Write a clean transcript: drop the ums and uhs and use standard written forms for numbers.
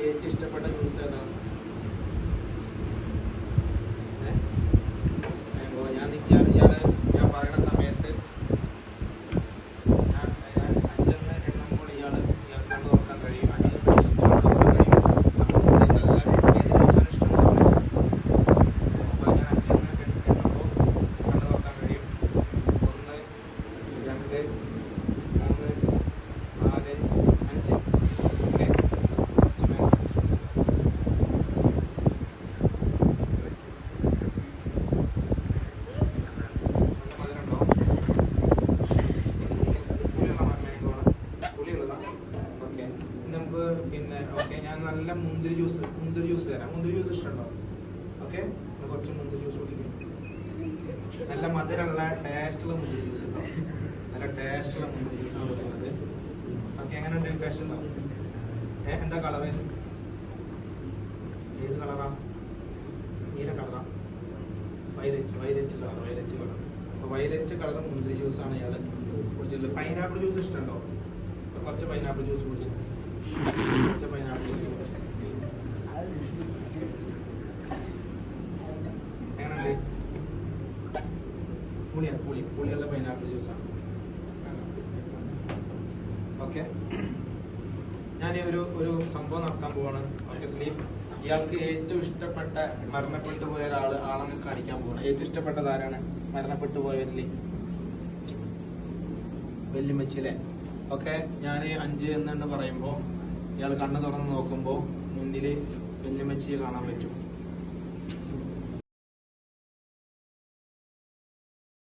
ഏറ്റവും ഇഷ്ടപ്പെട്ട ജ്യൂസ് ഏതാണ്? ഞാൻ പറയുന്ന സമയത്ത് ഞാൻ അഞ്ചെന്ന് എണ്ണുമ്പോൾ ഇയാൾക്ക് നോക്കാൻ കഴിയും. അഞ്ച് നോക്കാൻ കഴിയും. ഏത് ജ്യൂസാണ് ഇഷ്ടം? അപ്പോൾ ഞാൻ അഞ്ചെന്ന് എണ്ണുമ്പോൾ കണ്ടു നോക്കാൻ കഴിയും. 1, 2, 3, 4, 5. ഓക്കെ, നമുക്ക് പിന്നെ ഓക്കെ ഞാൻ നല്ല മുന്തിരി ജ്യൂസ് തരാം. മുന്തിരി ജ്യൂസ് ഇഷ്ടമുണ്ടോ? ഓക്കെ, കുറച്ച് മുന്തിരി ജ്യൂസ് കുടിക്കും. നല്ല മധുരമുള്ള ടേസ്റ്റുള്ള മുന്തിരി ജ്യൂസ് ഉണ്ടാവും. നല്ല ടേസ്റ്റുള്ള മുന്തിരി ജ്യൂസാണ് കൊടുക്കുന്നത്. ഓക്കെ, എങ്ങനെയുണ്ട്? ടേസ്റ്റ് ഉണ്ടാവും. എന്താ കളറ്? ഏത് കളറാ? നീല കളറാ? Violet colour. അപ്പോൾ വൈലറ്റ് കളർ മുന്തിരി ജ്യൂസാണ് ഇയാൾ കുടിച്ചിട്ടുള്ളത്. Pineapple juice ഇഷ്ടമുണ്ടോ? കുറച്ച് പൈനാപ്പിൾ ജ്യൂസ് കുടിച്ചു. എങ്ങനെയുണ്ട്? പുളിയുള്ള പൈനാപ്പിൾ ജ്യൂസാണ്. ഓക്കെ, ഞാൻ ഒരു സംഭവം നടത്താൻ പോവാണ്. Okay, sleep. ഇയാൾക്ക് ഏറ്റവും ഇഷ്ടപ്പെട്ട മരണപ്പെട്ടു പോയ ആളെ കാണിക്കാൻ പോവാണ്. ഏറ്റവും ഇഷ്ടപ്പെട്ടത് ആരാണ്? മരണപ്പെട്ടു പോയവരിൽ വെല്ലുമ്മച്ചിലെ. ഓക്കെ, ഞാൻ 5 എന്ന് പറയുമ്പോൾ ഇയാൾ കണ്ണ് തുറന്ന് നോക്കുമ്പോൾ മുന്നിൽ വെല്ലുമ്മച്ചിയെ കാണാൻ പറ്റും.